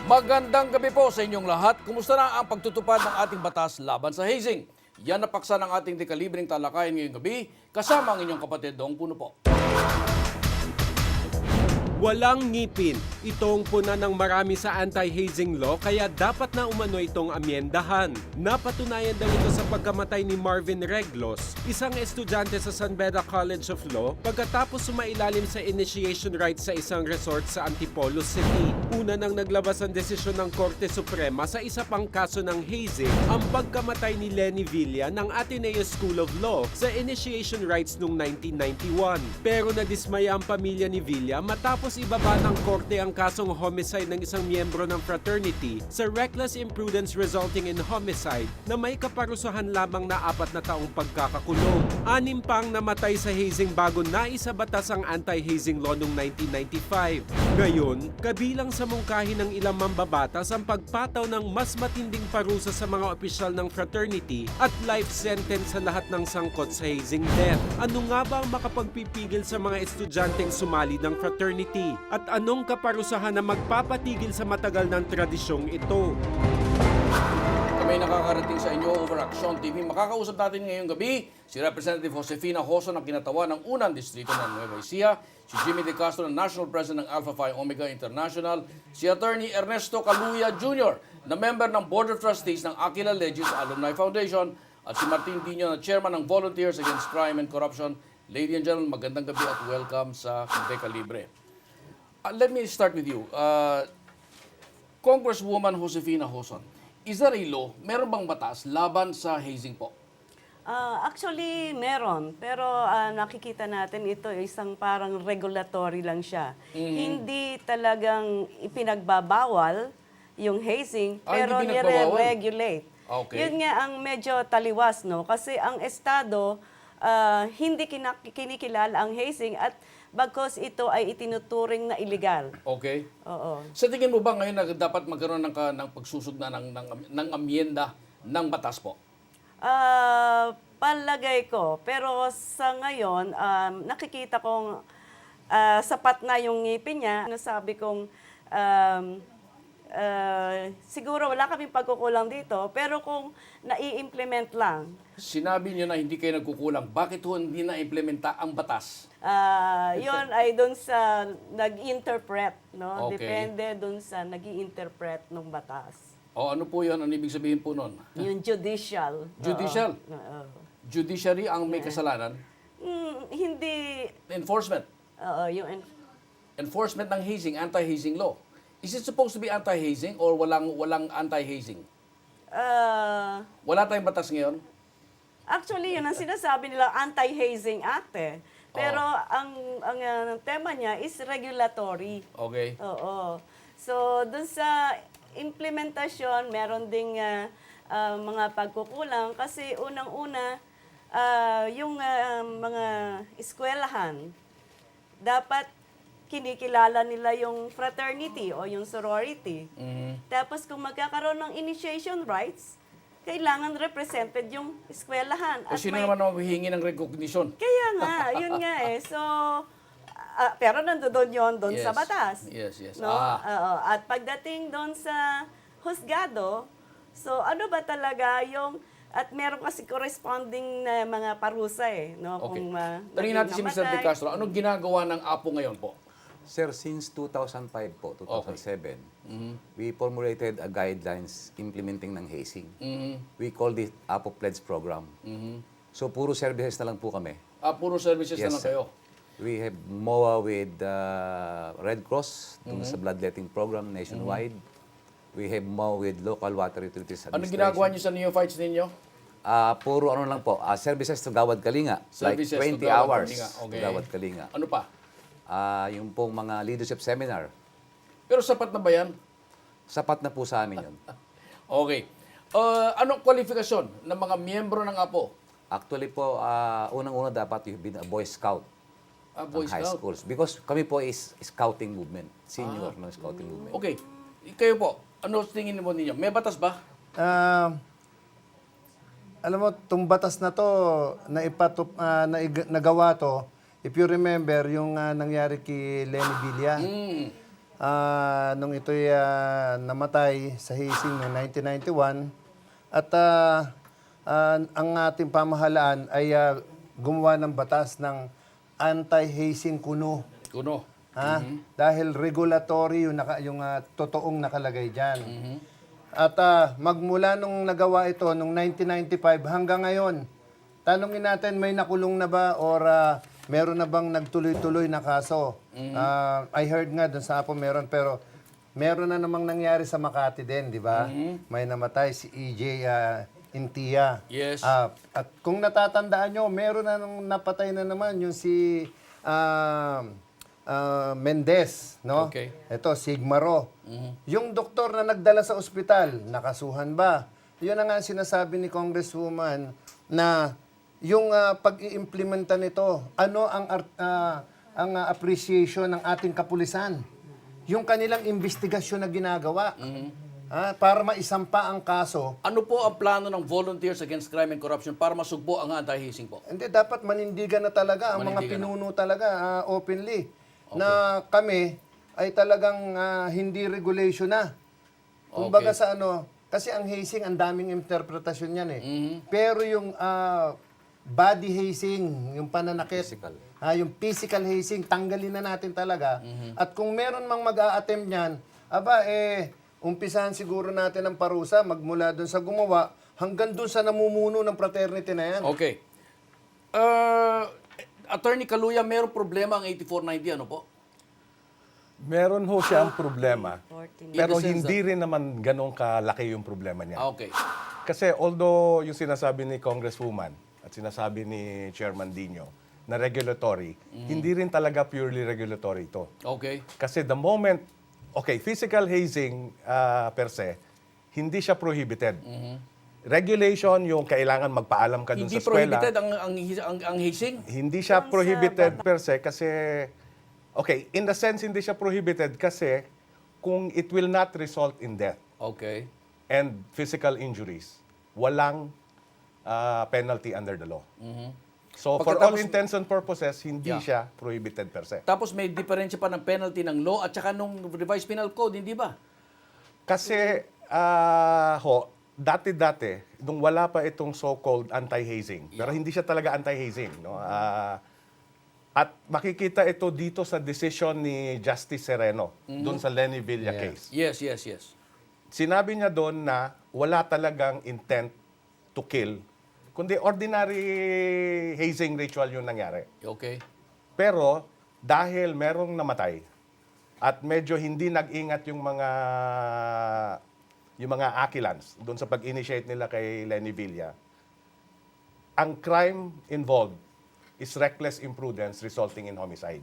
Magandang gabi po sa inyong lahat. Kumusta na ang pagtutupad ng ating batas laban sa hazing? Yan na paksa ng ating dekalibreng talakayan ngayong gabi, kasama ang inyong kapatid Dong Puno po. Walang ngipin. Itong puna ng marami sa anti-hazing law kaya dapat na umano itong amyendahan. Napatunayan daw ito sa pagkamatay ni Marvin Reglos, isang estudyante sa San Beda College of Law pagkatapos sumailalim sa initiation rights sa isang resort sa Antipolo City. Una nang naglabas ang desisyon ng Korte Suprema sa isa pang kaso ng hazing, ang pagkamatay ni Lenny Villa ng Ateneo School of Law sa initiation rights noong 1991. Pero nadismaya ang pamilya ni Villa matapos ibaba ng korte ang kasong homicide ng isang miyembro ng fraternity sa reckless imprudence resulting in homicide na may kaparusahan lamang na 4 na taong pagkakakulong. 6 pang namatay sa hazing bago naisabatas ang anti-hazing law noong 1995. Ngayon, kabilang sa mungkahi ng ilang mambabatas ang pagpataw ng mas matinding parusa sa mga opisyal ng fraternity at life sentence sa lahat ng sangkot sa hazing death. Ano nga ba ang makapagpipigil sa mga estudyanteng sumali ng fraternity? At anong kaparusahan na magpapatigil sa matagal ng tradisyong ito? Kami nakakarating sa inyo over Action TV. Makakausap natin ngayong gabi si Representative Josefina Joson ng Kinatawa ng Unang Distrito ng Nueva Ecija, si Jimmy De Castro ng National President ng Alpha Phi Omega International, si Attorney Ernesto Caluya Jr. na member ng Board of Trustees ng Aquila Legis Alumni Foundation, at si Martin Dino na Chairman ng Volunteers Against Crime and Corruption. Ladies and gentlemen, magandang gabi at welcome sa Deka Libre. Let me start with you. Congresswoman Josefina Joson, is there a law, meron bang batas laban sa hazing po? Actually, meron. Pero nakikita natin ito, isang parang regulatory lang siya. Hindi talagang ipinagbabawal yung hazing, pero hindi pinagbabawal? nire-regulate. Okay. Yun nga ang medyo taliwas, no? Kasi ang Estado, hindi kinikilala ang hazing at bagkos ito ay itinuturing na illegal. Okay. Oo. Sa tingin mo ba ngayon na dapat magkaroon ng pagsusugna ng amyenda ng batas po? Palagay ko. Pero sa ngayon, nakikita kong sapat na yung ngipin niya. Nasabi kong siguro wala kaming pagkukulang dito, pero kung nai-implement lang, Sinabi niyo na hindi kayo nagkukulang. Bakit ho hindi na-implementa ang batas? yun ay doon sa nag-interpret, no? Okay. Depende doon sa nag-i-interpret ng batas. O ano po yun? Ano ibig sabihin po nun? Yung judicial. Judicial? Oo. Judiciary ang may kasalanan? Hindi, Enforcement. yung Enforcement ng hazing, anti-hazing law. Is it supposed to be anti-hazing or walang anti-hazing? Wala tayong batas ngayon? actually, yun ang sinasabi nila, Anti-Hazing Act eh. Pero ang tema niya is regulatory. Okay. Oo. So, dun sa implementasyon, meron ding mga pagkukulang kasi unang-una, yung mga eskwelahan, dapat kinikilala nila yung fraternity o yung sorority. Tapos kung magkakaroon ng initiation rights, kailangan represented yung eskwelahan. O sino naman ang maghihingi ng recognition? Kaya nga, yun nga eh. So, pero nandoon yun doon Yes. sa batas. Yes, yes. No? Oo. At pagdating doon sa husgado, so ano ba talaga yung, at meron kasi corresponding na mga parusa eh. No? Okay. Kung Tanungin natin si Mr. De Castro, anong ginagawa ng APO ngayon po? Sir, since 2005 po, 2007, we formulated a guidelines implementing ng hazing. We called it APO Pledge Program. So, puro services na lang po kami. Puro services na lang sir. kayo. We have MOA with Red Cross, dun sa bloodletting program nationwide. We have MOA with local water utilities Anong administration. ginagawa niyo sa neophytes ninyo? Puro ano lang po, services to Gawad Kalinga. Services to like 20 Gawad hours Kalinga. Okay. to Gawad Kalinga. Ano pa? Yung pong mga leadership seminar. Pero sapat na ba yan? Sapat na po sa amin yun. Okay. Anong kwalifikasyon ng mga miyembro ng APO? Actually po, unang-una dapat you've been a Boy Scout Boy ng high Scout. schools. Because kami po is scouting movement. Senior ng scouting movement. Okay. Kayo po, ano tingin mo ninyo? May batas ba? Alam mo, itong batas na to, nagawa to, if you remember, yung nangyari kay Lenny Villa. nung ito'y namatay sa hazing noong 1991. At ang ating pamahalaan ay gumawa ng batas ng anti-hazing kuno. Kuno. Ha? Dahil regulatory yung totoong nakalagay dyan. At magmula nung nagawa ito, nung 1995 hanggang ngayon, tanungin natin, may nakulong na ba or meron na bang nagtuloy-tuloy na kaso? I heard nga dun sa Apo meron, pero meron na namang nangyari sa Makati din, di ba? May namatay si EJ Intia. Yes. At kung natatandaan nyo, meron na nung napatay na naman yung si Mendez, no? Okay. Ito, Sigmaro. Yung doktor na nagdala sa ospital, nakasuhan ba? Yun ang nga sinasabi ni Congresswoman na yung pag-iimplementa nito, ano ang appreciation ng ating kapulisan? Yung kanilang investigasyon na ginagawa. Para maisampa ang kaso. Ano po ang plano ng Volunteers Against Crime and Corruption para masugpo ang anti-hazing po? Hindi, dapat manindigan na talaga ang mga Manindigan na. pinuno talaga openly. Na kami ay talagang hindi regulation na. Kumbaga Okay. sa kasi ang hazing, ang daming interpretasyon yan eh. Pero yung body hazing, yung pananakit, Physical. yung physical hazing, tanggalin na natin talaga. At kung meron mang mag-a-attempt niyan, umpisahan siguro natin ang parusa magmula doon sa gumawa hanggang doon sa namumuno ng fraternity na yan. Okay. Attorney Kaluya, mayroong problema ang 8490, ano po? Meron ho siyang problema, 14. pero In the sense hindi rin naman ganong kalaki yung problema niya. Okay. Kasi although yung sinasabi ni Congresswoman at sinasabi ni Chairman Dino na regulatory, hindi rin talaga purely regulatory ito. Okay. Kasi the moment, physical hazing per se, hindi siya prohibited. Regulation, yung kailangan magpaalam ka dun Hindi sa eskwela. prohibited ang hazing? Hindi siya prohibited per se kasi, in the sense hindi siya prohibited kasi kung it will not result in death Okay. and physical injuries, walang penalty under the law. So for all Pagkatapos- intents and purposes, hindi Yeah. siya prohibited per se. Tapos may diferensya pa ng penalty ng law at saka nung revised penal code, hindi ba? Kasi, dati-dati, nung wala pa itong so-called anti-hazing, pero hindi siya talaga anti-hazing, no? At makikita ito dito sa decision ni Justice Sereno, doon sa Lenny Villa case. Yes. Sinabi niya doon na wala talagang intent to kill, kundi ordinary hazing ritual yung nangyari. Okay. Pero dahil merong namatay at medyo hindi nag-ingat yung mga akilans doon sa pag-initiate nila kay Lenny Villa, ang crime involved is reckless imprudence resulting in homicide.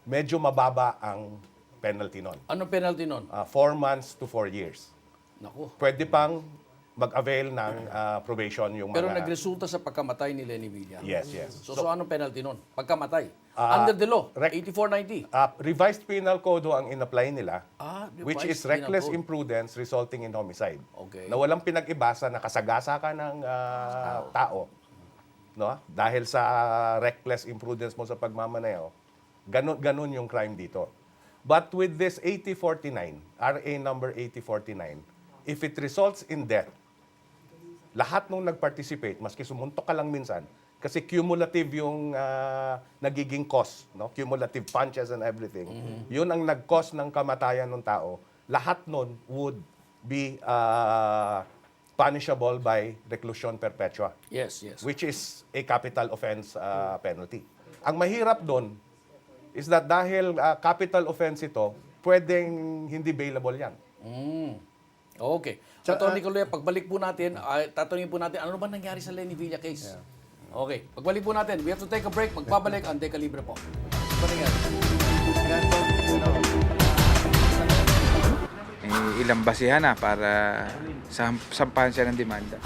Medyo mababa ang penalty nun. Anong penalty nun? 4 months to 4 years. Naku. Pwede pang mag-avail ng probation yung Pero mga... nagresulta sa pagkamatay ni Lenny Villa. Yes. So anong penalty nun? Pagkamatay. Ah, Under the law, rec- 8490. Revised penal code ho ang in-apply nila, which is Revised Penal reckless Code. imprudence resulting in homicide. Okay. Na walang pinag-iba sa nakasagasa ka ng tao, no? Dahil sa reckless imprudence mo sa pagmamaneho, ganun yung crime dito. But with this 8049, RA number 8049, if it results in death, lahat nung nag-participate, maski sumuntok ka lang minsan, kasi cumulative yung nagiging cause, no? Cumulative punches and everything. Yun ang nag-cause ng kamatayan ng tao. Lahat nun would be punishable by reclusion perpetua, Yes. which is a capital offense penalty. Ang mahirap doon is that dahil capital offense ito, pwedeng hindi bailable yan. Okay. Attorney Kaluya, pagbalik po natin, tatanungin po natin, ano ba nangyari sa Lenny Villa case? Okay. Pagbalik po natin, we have to take a break. Magbabalik ang Deka Libre po. Ano ba nangyari? May ilang basihan na para sampahan siya ng demanda.